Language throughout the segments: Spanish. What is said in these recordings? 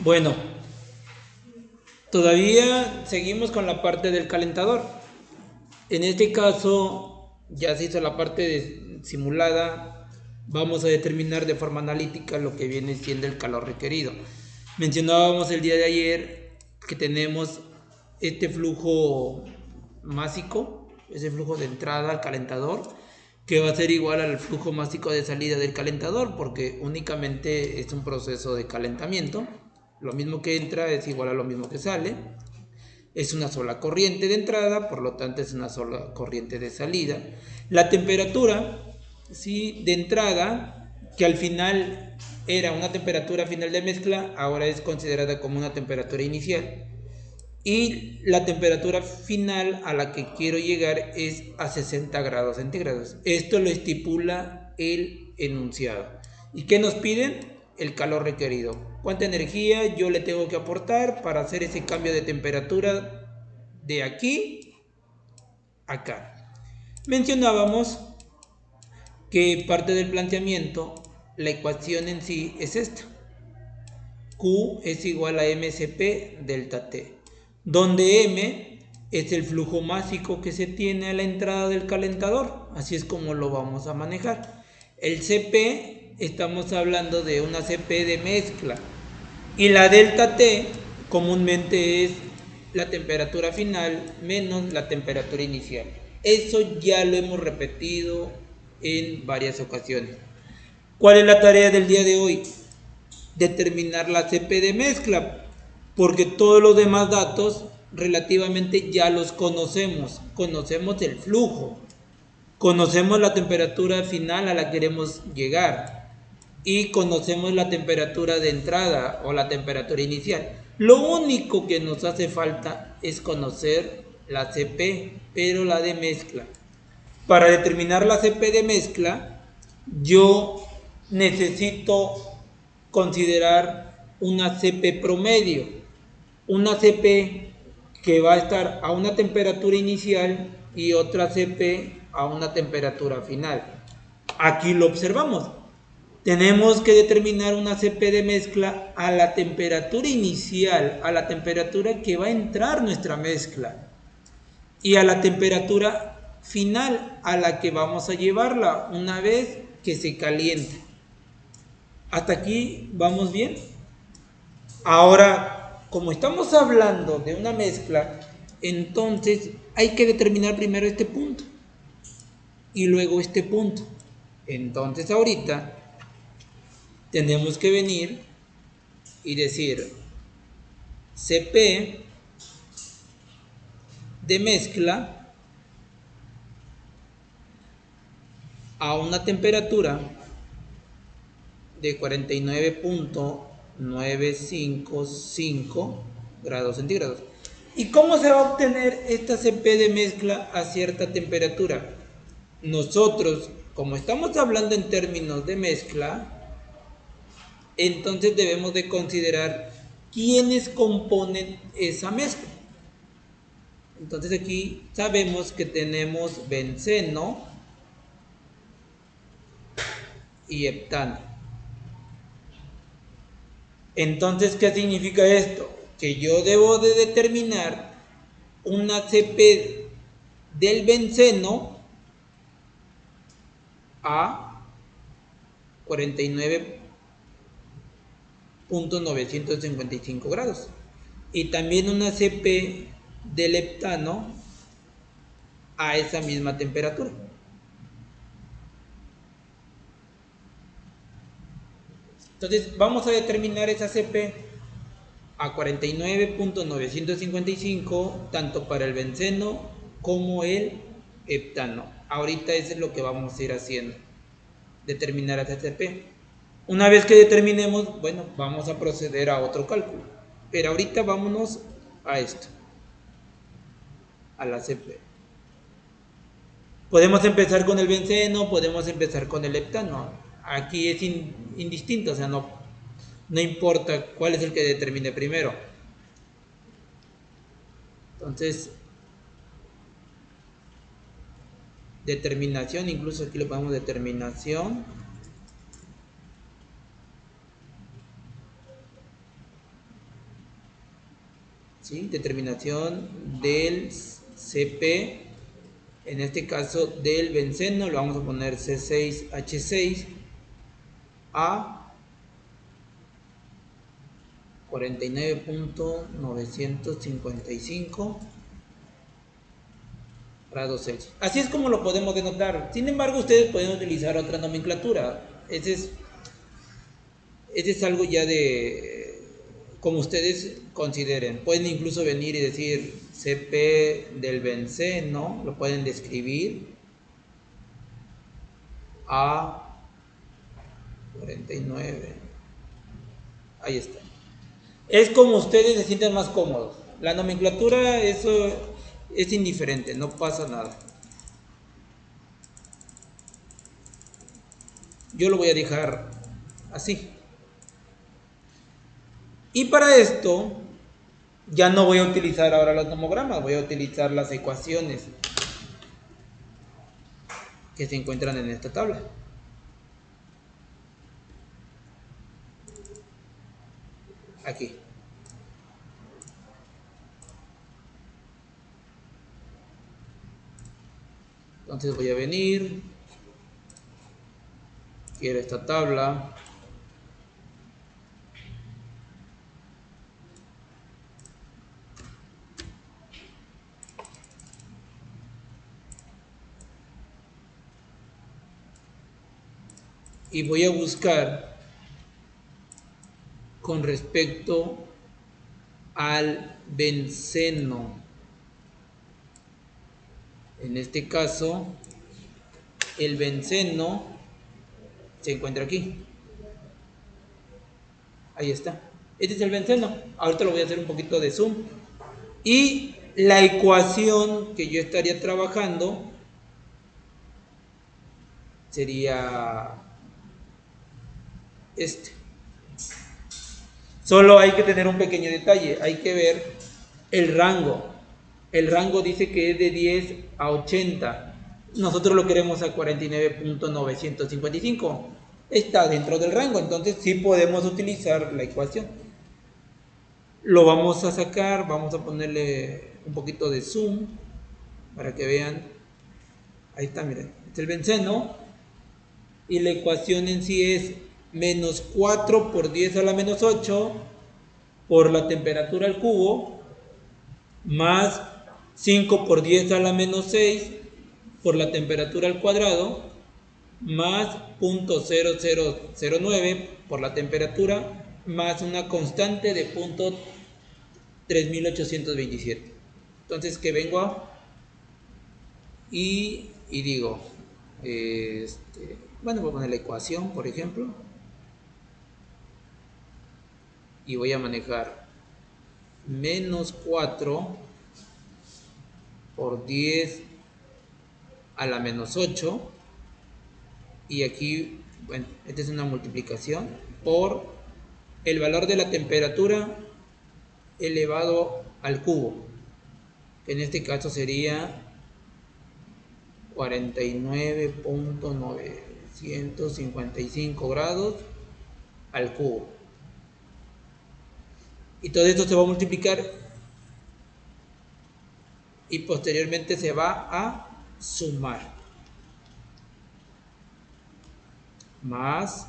Bueno, todavía seguimos con la parte del calentador. En este caso ya se hizo la parte simulada. Vamos a determinar de forma analítica lo que viene siendo el calor requerido. Mencionábamos el día de ayer que tenemos este flujo másico, ese flujo de entrada al calentador, que va a ser igual al flujo másico de salida del calentador, porque únicamente es un proceso de calentamiento. Lo mismo que entra es igual a lo mismo que sale. Es una sola corriente de entrada, por lo tanto es una sola corriente de salida. La temperatura, ¿sí?, de entrada, que al final era una temperatura final de mezcla, ahora es considerada como una temperatura inicial. Y la temperatura final a la que quiero llegar es a 60 grados centígrados. Esto lo estipula el enunciado. ¿Y qué nos piden? El calor requerido. ¿Cuánta energía yo le tengo que aportar para hacer ese cambio de temperatura de aquí a acá? Mencionábamos que parte del planteamiento, la ecuación en sí es esta. Q es igual a mcp delta T, donde M es el flujo másico que se tiene a la entrada del calentador, así es como lo vamos a manejar. El Cp, estamos hablando de una Cp de mezcla, y la delta T comúnmente es la temperatura final menos la temperatura inicial. Eso ya lo hemos repetido en varias ocasiones. ¿Cuál es la tarea del día de hoy? Determinar la CP de mezcla, porque todos los demás datos relativamente ya los conocemos. Conocemos el flujo, conocemos la temperatura final a la que queremos llegar y conocemos la temperatura de entrada o la temperatura inicial. Lo único que nos hace falta es conocer la CP, pero la de mezcla. Para determinar la CP de mezcla, yo necesito considerar una CP promedio, una CP que va a estar a una temperatura inicial y otra CP a una temperatura final. Aquí lo observamos. Tenemos que determinar una CP de mezcla a la temperatura inicial, a la temperatura que va a entrar nuestra mezcla, y a la temperatura final a la que vamos a llevarla una vez que se caliente. ¿Hasta aquí vamos bien? Ahora, como estamos hablando de una mezcla, entonces hay que determinar primero este punto y luego este punto. Entonces ahorita tenemos que venir y decir Cp de mezcla a una temperatura de 49.955 grados centígrados. ¿Y cómo se va a obtener esta CP de mezcla a cierta temperatura? Nosotros, como estamos hablando en términos de mezcla, entonces debemos de considerar quiénes componen esa mezcla. Entonces aquí sabemos que tenemos benceno y heptano. Entonces, ¿qué significa esto? Que yo debo de determinar una CP del benceno a 49.955 grados y también una CP del heptano a esa misma temperatura. Entonces vamos a determinar esa CP a 49.955 tanto para el benceno como el heptano. Ahorita eso es lo que vamos a ir haciendo, determinar esa CP. Una vez que determinemos, bueno, vamos a proceder a otro cálculo. Pero ahorita vámonos a esto, a la CP. Podemos empezar con el benceno, podemos empezar con el heptano. Aquí es indistinto, o sea, no importa cuál es el que determine primero. Entonces, determinación, incluso aquí le ponemos determinación ¿sí? Determinación del CP, en este caso del benceno, lo vamos a poner C6H6 a 49.955 grados Celsius. Así es como lo podemos denotar. Sin embargo, ustedes pueden utilizar otra nomenclatura. Ese es algo ya de como ustedes consideren. Pueden incluso venir y decir CP del benceno, lo pueden describir a 49. Ahí está. Es como ustedes se sienten más cómodos. La nomenclatura, eso es indiferente, no pasa nada. Yo lo voy a dejar así. Y para esto, ya no voy a utilizar ahora los nomogramas, voy a utilizar las ecuaciones que se encuentran en esta tabla. Aquí. Entonces voy a venir, quiero esta tabla, y voy a buscar con respecto al benceno. En este caso, el benceno se encuentra aquí. Ahí está. Este es el benceno. Ahorita lo voy a hacer un poquito de zoom. Y la ecuación que yo estaría trabajando sería este. Solo hay que tener un pequeño detalle. Hay que ver el rango. El rango dice que es de 10 a 80. Nosotros lo queremos a 49.955. Está dentro del rango, entonces sí podemos utilizar la ecuación. Lo vamos a sacar, vamos a ponerle un poquito de zoom para que vean. Ahí está, miren. Este es el benceno. Y la ecuación en sí es menos 4 por 10 a la menos 8 por la temperatura al cubo, más 5 por 10 a la menos 6 por la temperatura al cuadrado, más 0.0009 por la temperatura, más una constante de 0.3827. Entonces que vengo y digo, bueno, voy a poner la ecuación, por ejemplo, y voy a manejar menos 4 por 10 a la menos 8, y aquí, bueno, esta es una multiplicación por el valor de la temperatura elevado al cubo, que en este caso sería 49.955 grados al cubo. Y todo esto se va a multiplicar y posteriormente se va a sumar. Más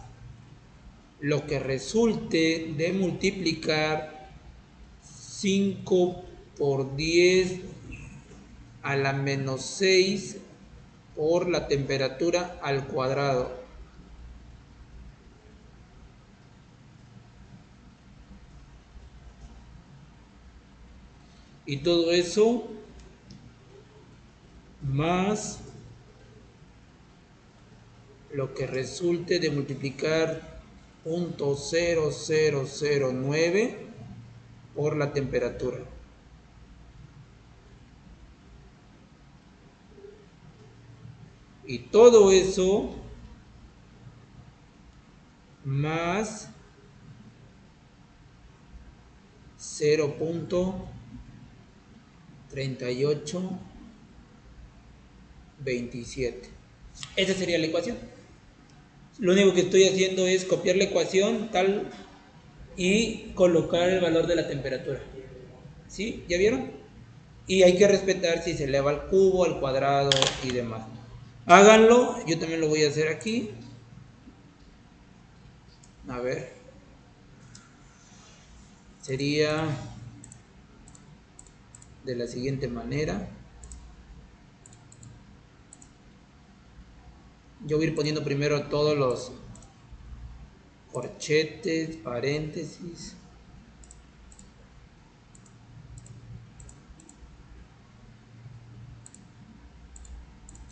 lo que resulte de multiplicar 5 por 10 a la menos 6 por la temperatura al cuadrado. Y todo eso más lo que resulte de multiplicar 0.0009 por la temperatura. Y todo eso más 0.3827. Esa sería la ecuación. Lo único que estoy haciendo es copiar la ecuación tal y colocar el valor de la temperatura. ¿Sí? ¿Ya vieron? Y hay que respetar si se eleva al cubo, al cuadrado y demás. Háganlo, yo también lo voy a hacer aquí. A ver. Sería de la siguiente manera. Yo voy a ir poniendo primero todos los corchetes, paréntesis.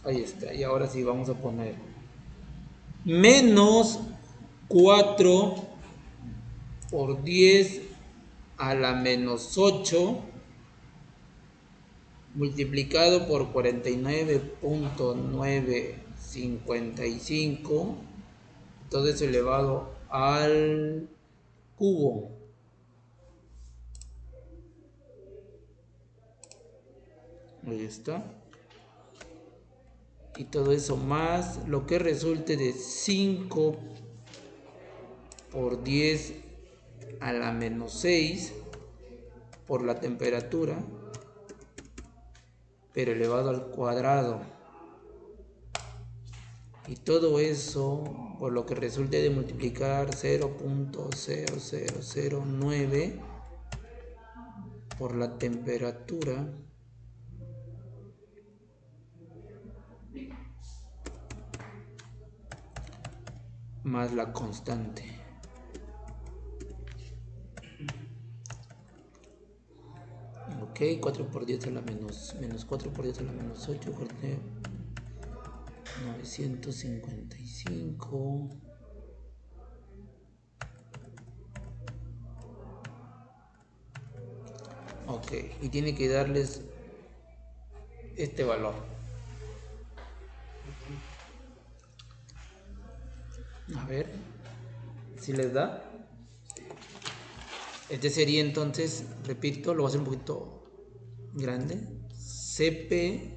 Ahí está, y ahora sí vamos a poner menos 4 por 10 a la menos 8 multiplicado por 49.955, todo eso elevado al cubo. Ahí está. Y todo eso más lo que resulte de 5 por 10 a la menos 6 por la temperatura, pero elevado al cuadrado. Y todo eso por lo que resulte de multiplicar 0.0009 por la temperatura más la constante. Ok, 4 por 10 a la menos 4 por 10 a la menos 8, 955. Ok, y tiene que darles este valor. A ver si les da. Este sería entonces, repito, lo voy a hacer un poquito grande. Cp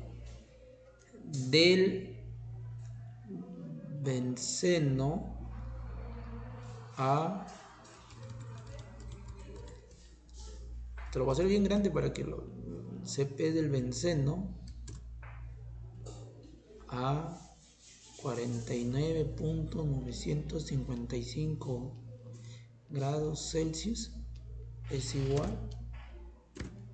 del benceno a... Te lo voy a hacer bien grande para que lo... Cp del benceno a 49.955 grados Celsius es igual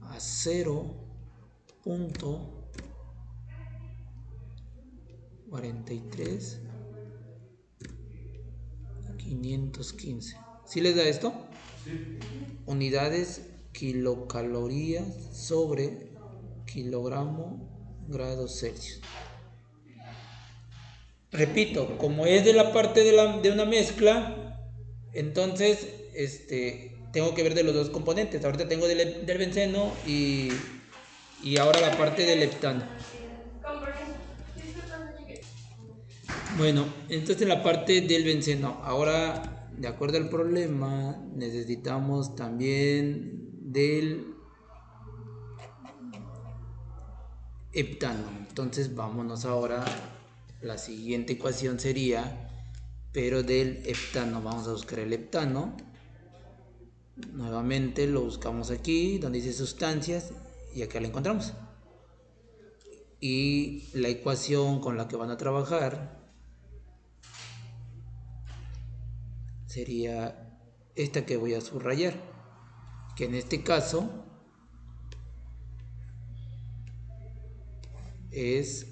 a 0.43515. ¿Sí les da esto? Sí. Unidades kilocalorías sobre kilogramo grados Celsius. Repito, como es de la parte de una mezcla, entonces tengo que ver de los dos componentes. Ahorita tengo del benceno y ahora la parte del heptano. Bueno, entonces la parte del benceno. Ahora, de acuerdo al problema, necesitamos también del heptano. Entonces vámonos ahora. La siguiente ecuación sería, pero del heptano. Vamos a buscar el heptano. Nuevamente lo buscamos aquí, donde dice sustancias, y acá lo encontramos. Y la ecuación con la que van a trabajar sería esta que voy a subrayar, que en este caso es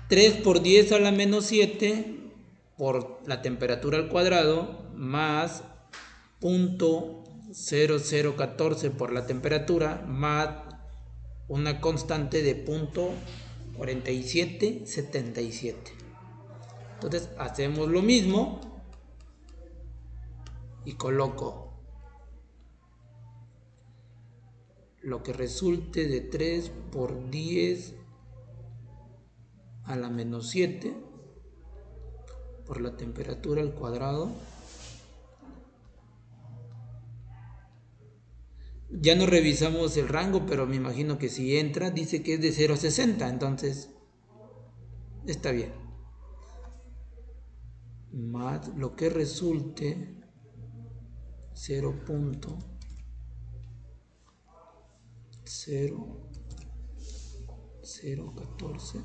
3 por 10 a la menos 7 por la temperatura al cuadrado más 0.0014 por la temperatura más una constante de 0.4777. Entonces hacemos lo mismo y coloco lo que resulte de 3 por 10 a la menos 7 por la temperatura al cuadrado. Ya no revisamos el rango, pero me imagino que si entra, dice que es de 0 a 60, entonces está bien. Más lo que resulte 0.0014 0,014.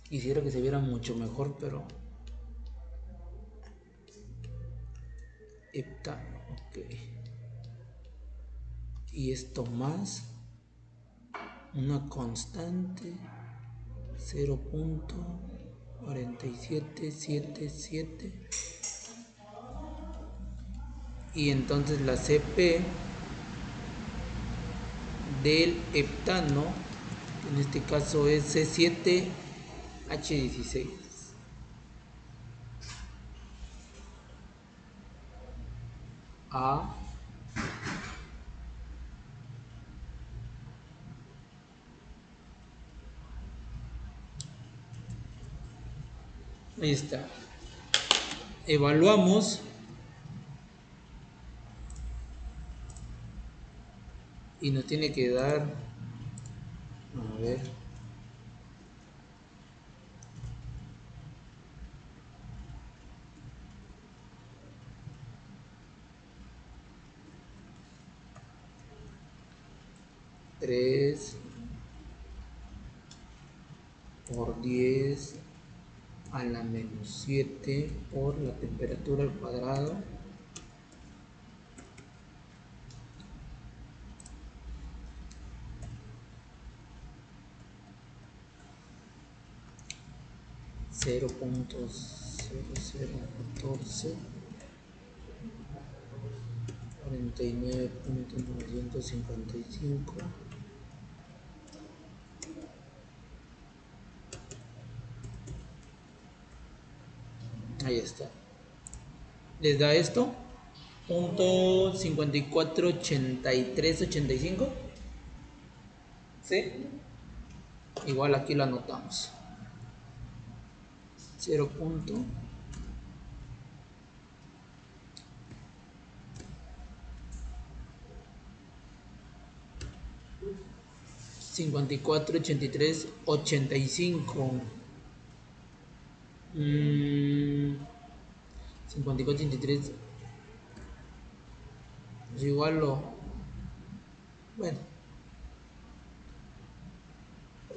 Quisiera que se viera mucho mejor, pero heptano, ok. Y esto más una constante 0,4777, y entonces la CP del heptano, en este caso es C7H16. A ahí está. Evaluamos y nos tiene que dar, a ver, tres por 10 a la menos 7 por la temperatura al cuadrado cero punto cero cero 49.955. Ahí está. Les da esto, punto 548385. ¿Sí? Igual aquí lo anotamos. 0. 548385. 5483. Pues igual bueno,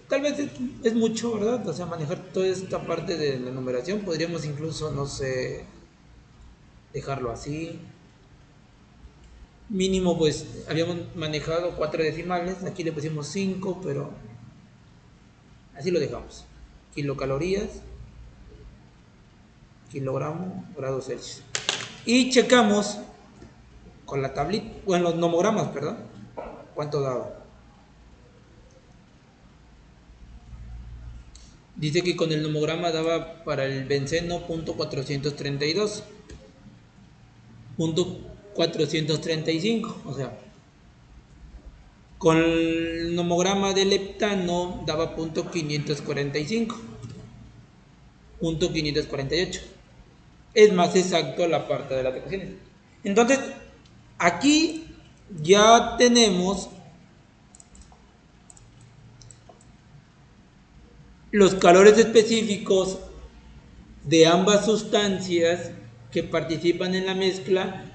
tal vez es mucho, ¿verdad? O sea, manejar toda esta parte de la numeración. Podríamos incluso, no sé, dejarlo así. Mínimo, pues habíamos manejado 4 decimales. Aquí le pusimos 5, pero así lo dejamos. Kilocalorías, kilogramo, grados Celsius. Y checamos con la tablita, bueno, los nomogramas, perdón, cuánto daba. Dice que con el nomograma daba para el benceno .432, .435, o sea, con el nomograma del heptano daba .545, .548. Es más exacto la parte de las ecuaciones. Entonces, aquí ya tenemos los calores específicos de ambas sustancias que participan en la mezcla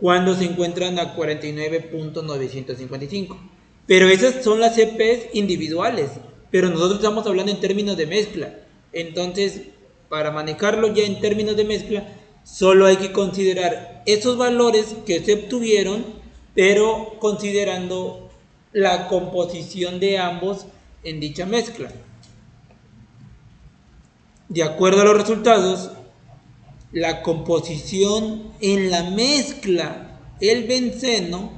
cuando se encuentran a 49.955. Pero esas son las CPs individuales, pero nosotros estamos hablando en términos de mezcla. Entonces, para manejarlo ya en términos de mezcla, solo hay que considerar esos valores que se obtuvieron, pero considerando la composición de ambos en dicha mezcla. De acuerdo a los resultados, la composición en la mezcla, el benceno,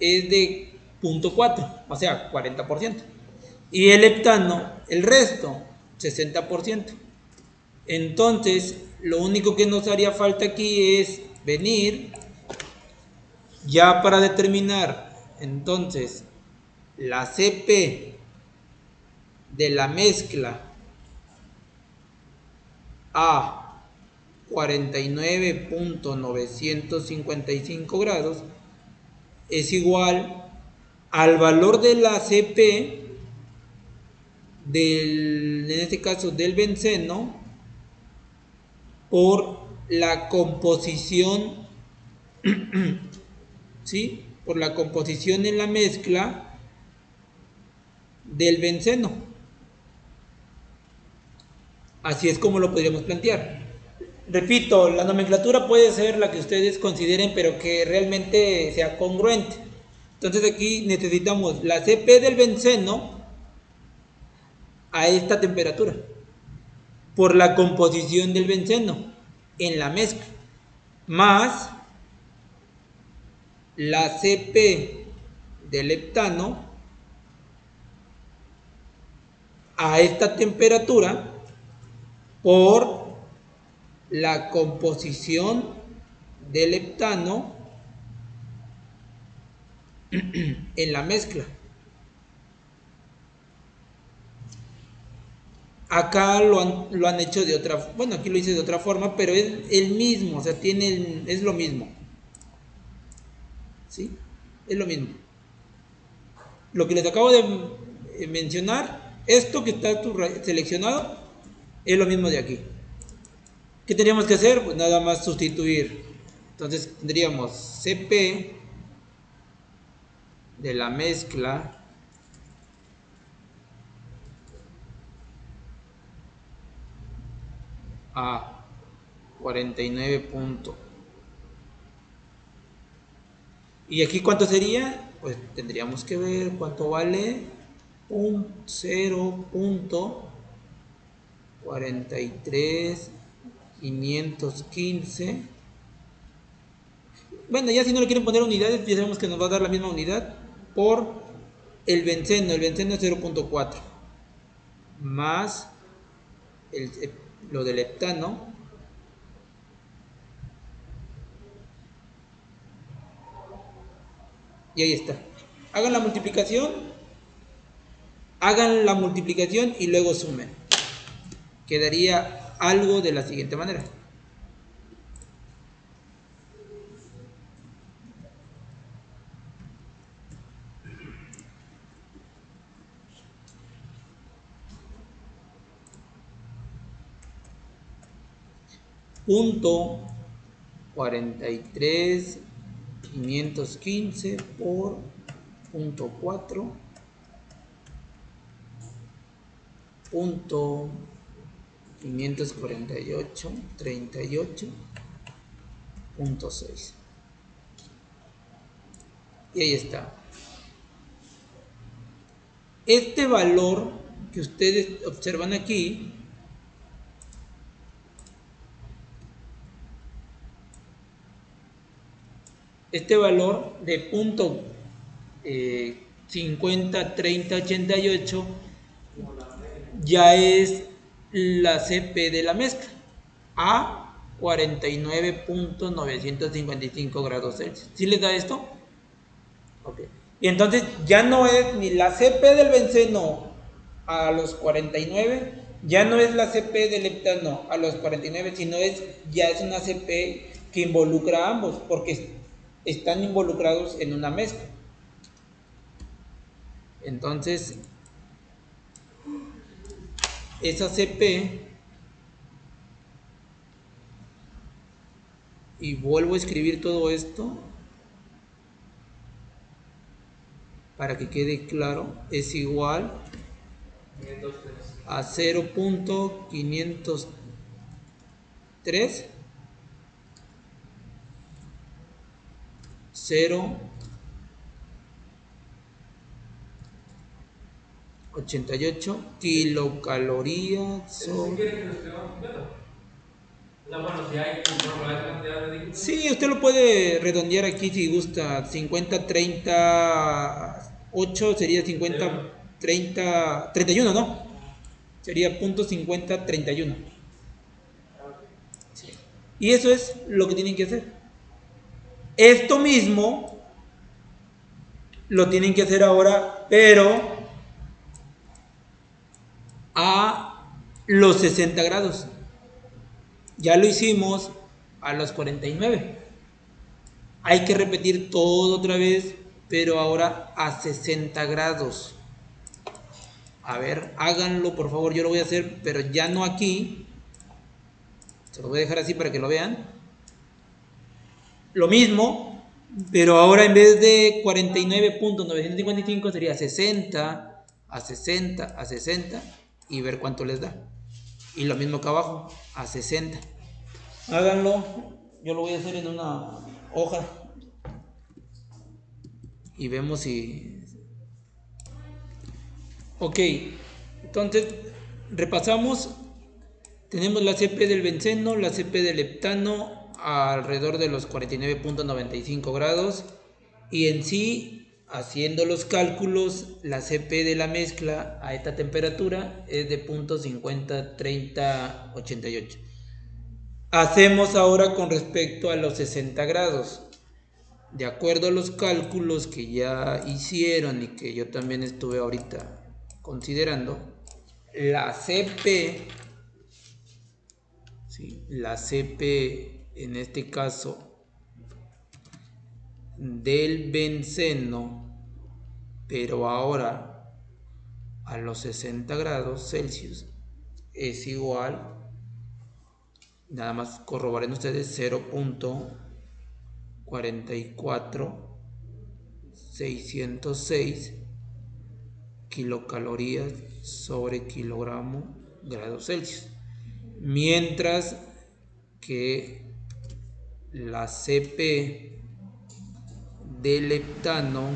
es de 0.4, o sea, 40%. Y el heptano, el resto, 60%. Entonces, lo único que nos haría falta aquí es venir ya para determinar entonces la CP de la mezcla a 49.955 grados es igual al valor de la CP en este caso del benceno, por la composición, ¿sí? Por la composición en la mezcla del benceno. Así es como lo podríamos plantear. Repito, la nomenclatura puede ser la que ustedes consideren, pero que realmente sea congruente. Entonces aquí necesitamos la CP del benceno a esta temperatura, por la composición del benceno en la mezcla, más la CP del heptano a esta temperatura por la composición del heptano en la mezcla. Acá lo han hecho de otra, bueno, aquí lo hice de otra forma, pero es el mismo, o sea, es lo mismo. ¿Sí? Es lo mismo. Lo que les acabo de mencionar, esto que está seleccionado, es lo mismo de aquí. ¿Qué tendríamos que hacer? Pues nada más sustituir. Entonces tendríamos CP de la mezcla a 49 puntos. ¿Y aquí cuánto sería? Pues tendríamos que ver cuánto vale 0.43.515. Bueno, ya si no le quieren poner unidades, ya sabemos que nos va a dar la misma unidad por el benceno. El benceno es 0.4 más lo del heptano. Y ahí está. Hagan la multiplicación y luego sumen. Quedaría algo de la siguiente manera. Punto 43.515 por punto 4 punto 548.38.6. Y ahí está. Este valor que ustedes observan aquí este valor de punto 50, 30, 88 ya es la CP de la mezcla a 49.955 grados Celsius. ¿Sí les da esto? Ok. Y entonces ya no es ni la CP del benceno a los 49, ya no es la CP del heptano a los 49, sino ya es una CP que involucra a ambos, porque están involucrados en una mezcla. Entonces, esa CP, y vuelvo a escribir todo esto para que quede claro, es igual a 0.503 0.88 kilocalorías sobre... Sí, usted lo puede redondear aquí si gusta. 50, 30, 8 sería 50, 30, 31, ¿no? Sería punto 50, 31. Sí. Y eso es lo que tienen que hacer. Esto mismo lo tienen que hacer ahora, pero a los 60 grados. Ya lo hicimos a los 49. Hay que repetir todo otra vez, pero ahora a 60 grados. A ver, háganlo por favor, yo lo voy a hacer, pero ya no aquí. Se lo voy a dejar así para que lo vean. Lo mismo, pero ahora en vez de 49.955 sería 60 a 60 a 60 y ver cuánto les da. Y lo mismo acá abajo, a 60. Háganlo, yo lo voy a hacer en una hoja y vemos si... Ok, entonces repasamos. Tenemos la CP del benceno, la CP del heptano alrededor de los 49.95 grados y en sí, haciendo los cálculos, la CP de la mezcla a esta temperatura es de 0.503088. Hacemos ahora con respecto a los 60 grados. De acuerdo a los cálculos que ya hicieron y que yo también estuve ahorita considerando, la CP, ¿sí? La CP en este caso del benceno, pero ahora a los 60 grados Celsius, es igual, nada más corroboren ustedes, 0.44606 kilocalorías sobre kilogramo grado Celsius. Mientras que la CP del heptano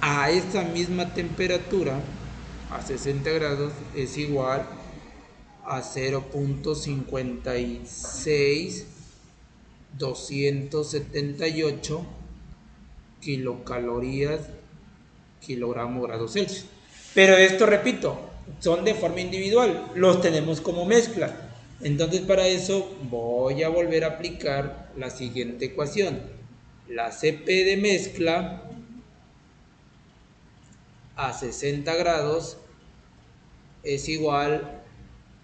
a esa misma temperatura, a 60 grados, es igual a 0.56278 kilocalorías kilogramo grado Celsius. Pero esto, repito, son de forma individual, los tenemos como mezcla. Entonces para eso voy a volver a aplicar la siguiente ecuación. La CP de mezcla a 60 grados es igual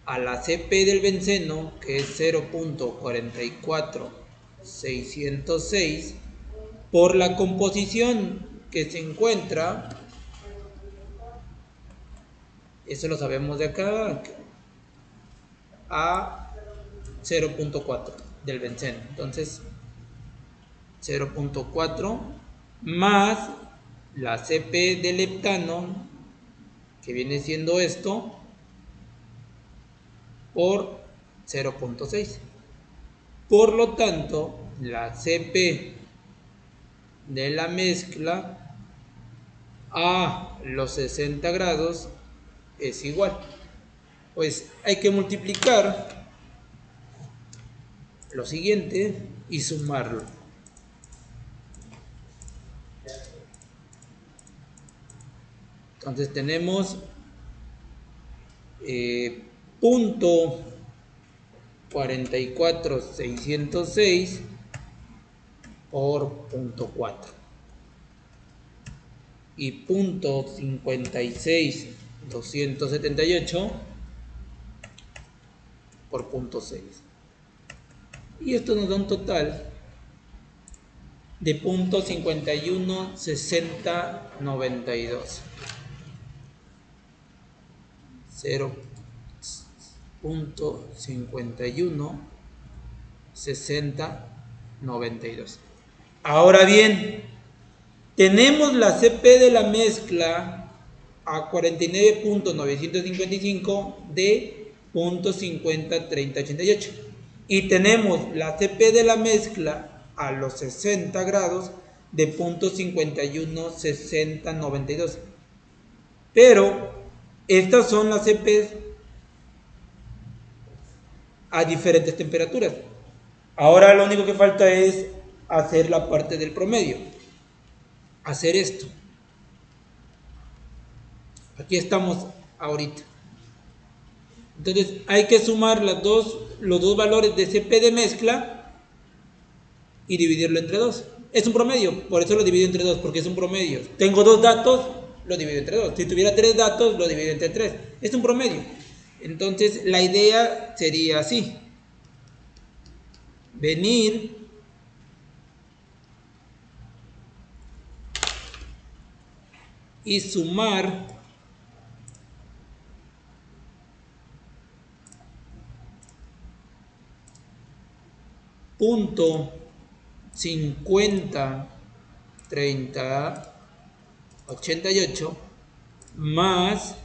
a la CP del benceno, que es 0.44606, por la composición que se encuentra, eso lo sabemos de acá, a 0.4 del benceno. Entonces 0.4 más la CP del heptano, que viene siendo esto, por 0.6. Por lo tanto, la CP de la mezcla a los 60 grados es igual. Pues hay que multiplicar lo siguiente y sumarlo. Entonces tenemos punto 44606 por punto 4 y punto 56278 por punto 6, y esto nos da un total de punto 516092, 0.516092. Ahora bien, tenemos la CP de la mezcla a 49.955 de 0.503088 y tenemos la CP de la mezcla a los 60 grados de 0.516092. Pero estas son las CPs a diferentes temperaturas. Ahora lo único que falta es hacer la parte del promedio, hacer esto. Aquí estamos ahorita. Entonces hay que sumar los dos valores de CP de mezcla y dividirlo entre 2. Es un promedio, por eso lo divido entre 2, porque es un promedio. Tengo 2 datos, lo divido entre 2. Si tuviera 3 datos, lo divido entre 3. Es un promedio. Entonces la idea sería así. Venir y sumar punto 50 30 88 más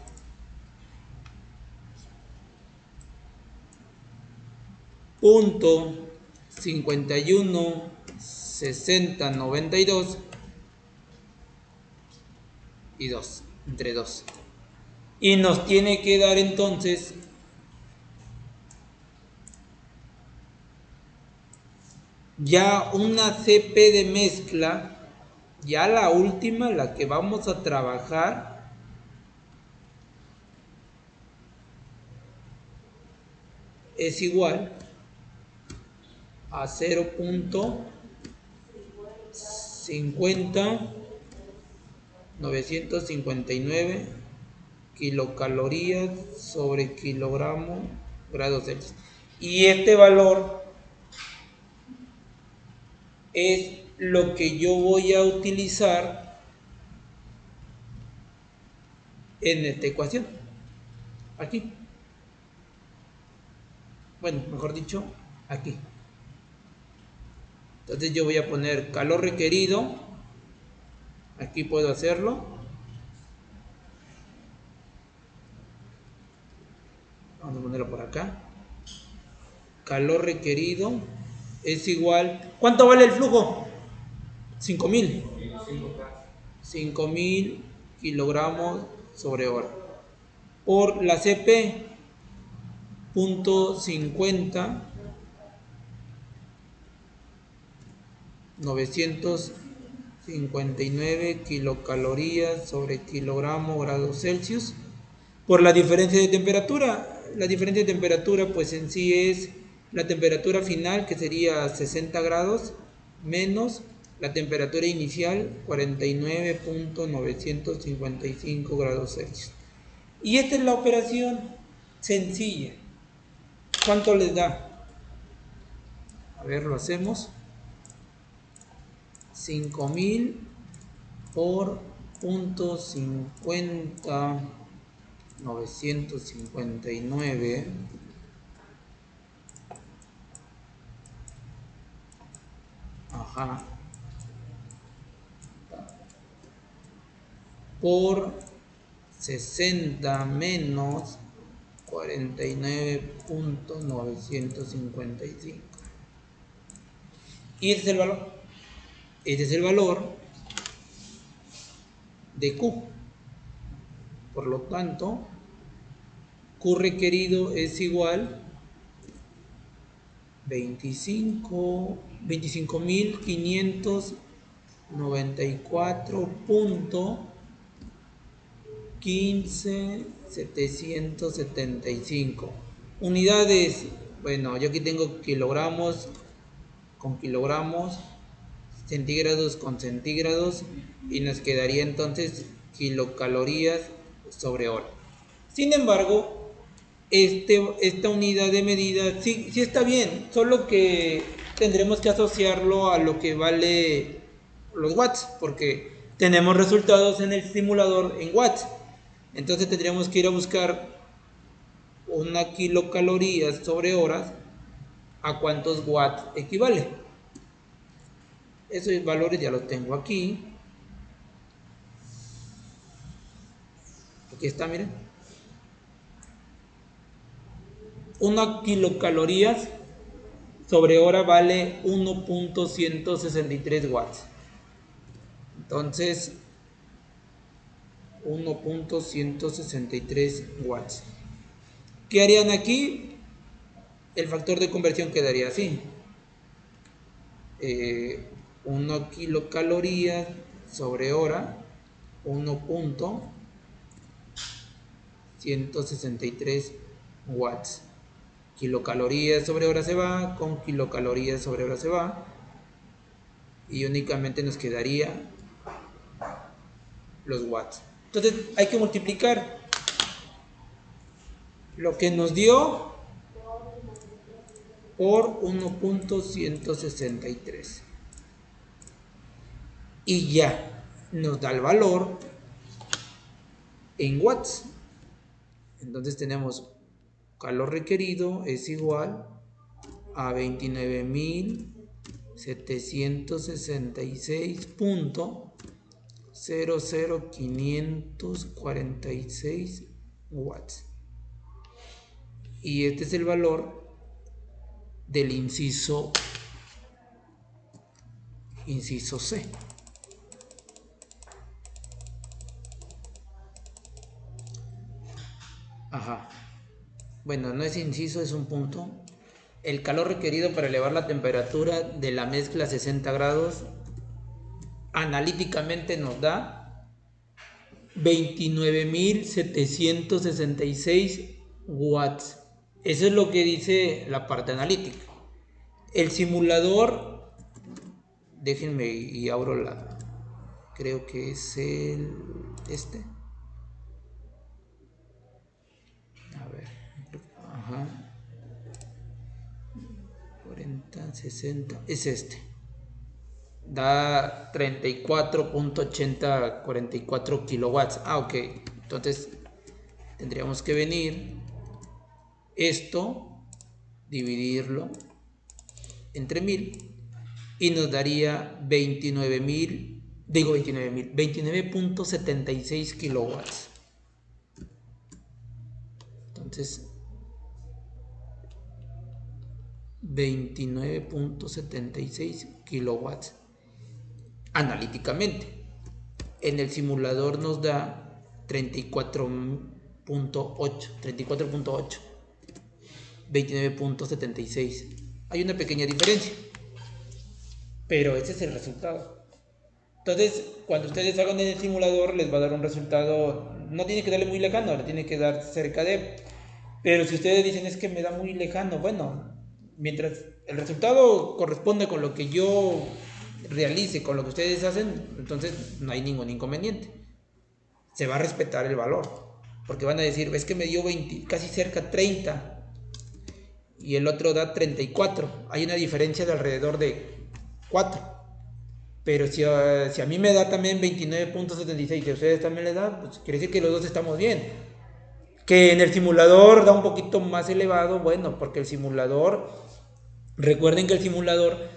punto 51 60 92 y 2 entre 2, y nos tiene que dar entonces ya una CP de mezcla, ya la última, la que vamos a trabajar, es igual a 0.50959 kilocalorías sobre kilogramo grados Celsius. Y este valor es lo que yo voy a utilizar en esta ecuación. Aquí. Bueno, mejor dicho, aquí. Entonces yo voy a poner calor requerido. Aquí puedo hacerlo. Vamos a ponerlo por acá. Calor requerido es igual. ¿Cuánto vale el flujo? 5000. 5000 kilogramos sobre hora. Por la CP, punto 50 959 kilocalorías sobre kilogramo grados Celsius, por la diferencia de temperatura. La diferencia de temperatura pues en sí es la temperatura final, que sería 60 grados, menos la temperatura inicial, 49.955 grados Celsius. Y esta es la operación sencilla. ¿Cuánto les da? A ver, lo hacemos. 5000 por punto 50 959 por 60 menos 49.955. Y este es el valor. Este es el valor de Q. Por lo tanto, Q requerido es igual 25.594.15775 unidades. Bueno, yo aquí tengo kilogramos con kilogramos, centígrados con centígrados, y nos quedaría entonces kilocalorías sobre hora. Sin embargo, esta unidad de medida sí está bien, solo que tendremos que asociarlo a lo que vale los watts, porque tenemos resultados en el simulador en watts. Entonces tendríamos que ir a buscar una kilocalorías sobre horas, a cuántos watts equivale. Esos valores ya los tengo aquí. Aquí está, miren. Una kilocalorías sobre hora vale 1.163 watts. Entonces, 1.163 watts. ¿Qué harían aquí? El factor de conversión quedaría así. 1 kilocalorías sobre hora, 1.163 watts. Kilocalorías sobre hora se va, con kilocalorías sobre hora se va, y únicamente nos quedaría los watts. Entonces hay que multiplicar lo que nos dio por 1.163 y ya nos da el valor en watts. Entonces tenemos calor requerido es igual a 29.766.00546 watts. Y este es el valor del inciso C. Ajá. Bueno, no es inciso, es un punto. El calor requerido para elevar la temperatura de la mezcla a 60 grados analíticamente nos da 29.766 watts. Eso es lo que dice la parte analítica. El simulador, déjenme y abro la, creo que es este. A ver, ajá. 40, 60, es este. Da 34.8044 kilowatts. Ok. Entonces tendríamos que venir esto, dividirlo entre 1000 y nos daría 29.76 kilowatts. Entonces 29.76 kilowatts analíticamente. En el simulador nos da 34.8, 29.76. Hay una pequeña diferencia, pero ese es el resultado. Entonces, cuando ustedes hagan en el simulador, les va a dar un resultado, no tiene que darle muy lejano, le tiene que dar cerca de. Pero si ustedes dicen es que me da muy lejano, bueno, mientras el resultado corresponde con lo que yo realice, con lo que ustedes hacen, entonces no hay ningún inconveniente. Se va a respetar el valor, porque van a decir, es que me dio 20, casi cerca 30 y el otro da 34. Hay una diferencia de alrededor de 4. Pero si a mí me da también 29.76 y a ustedes también les da, pues quiere decir que los dos estamos bien. Que en el simulador da un poquito más elevado, bueno, porque el simulador, recuerden que el simulador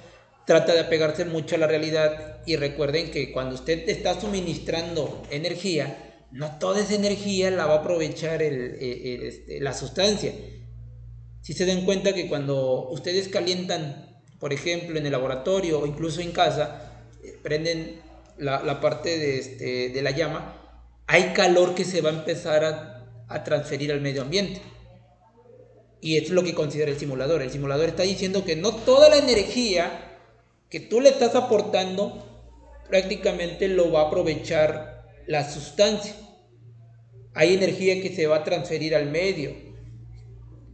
trata de apegarse mucho a la realidad y recuerden que cuando usted está suministrando energía, no toda esa energía la va a aprovechar la sustancia. Si se dan cuenta que cuando ustedes calientan, por ejemplo, en el laboratorio o incluso en casa, prenden la parte de la llama, hay calor que se va a empezar a transferir al medio ambiente. Y es lo que considera el simulador. El simulador está diciendo que no toda la energía que tú le estás aportando prácticamente lo va a aprovechar la sustancia. Hay energía que se va a transferir al medio,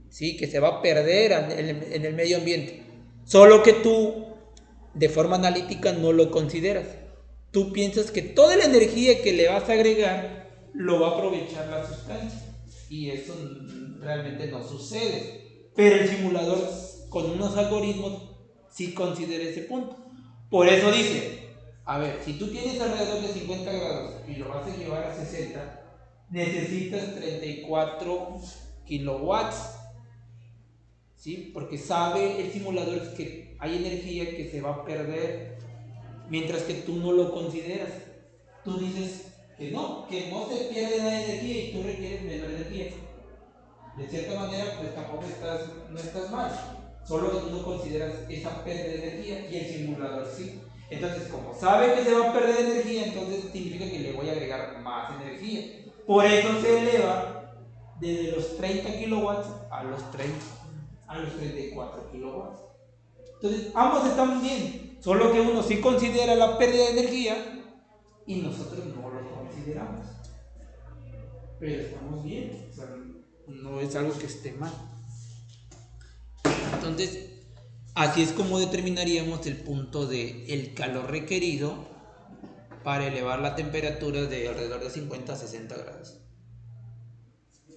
¿sí? Que se va a perder en el medio ambiente. Solo que tú, de forma analítica, no lo consideras. Tú piensas que toda la energía que le vas a agregar lo va a aprovechar la sustancia. Y eso realmente no sucede. Pero el simulador, con unos algoritmos, sí considera ese punto. Por eso dice, a ver, si tú tienes alrededor de 50 grados y lo vas a llevar a 60, necesitas 34 kilowatts, ¿sí? Porque sabe el simulador que hay energía que se va a perder, mientras que tú no lo consideras. Tú dices que no se pierde la energía y tú requieres menor energía. De cierta manera, pues tampoco no estás mal, solo que tú no consideras esa pérdida de energía y el simulador sí. Entonces, como sabe que se va a perder energía, entonces significa que le voy a agregar más energía. Por eso se eleva desde los 30 kilowatts a los 34 kilowatts. Entonces, ambos están bien, solo que uno sí considera la pérdida de energía y nosotros no lo consideramos. Pero estamos bien, o sea, no es algo que esté mal. Entonces, así es como determinaríamos el punto de el calor requerido para elevar la temperatura de alrededor de 50 a 60 grados.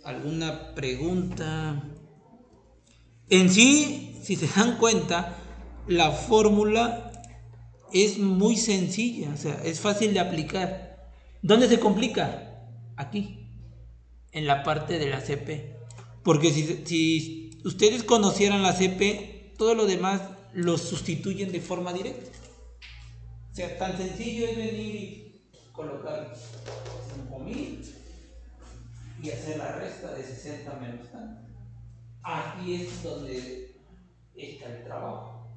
¿Alguna pregunta? En sí, si se dan cuenta, la fórmula es muy sencilla, o sea, es fácil de aplicar. ¿Dónde se complica? Aquí, en la parte de la CP. Porque si ustedes conocieran la CP, todo lo demás lo sustituyen de forma directa. O sea, tan sencillo es venir y colocar 5.000 y hacer la resta de 60 menos tanto. Aquí es donde está el trabajo,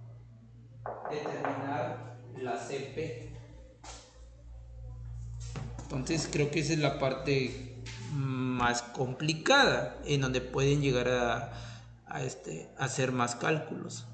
determinar la CP. Entonces creo que esa es la parte más complicada, en donde pueden llegar a hacer más cálculos.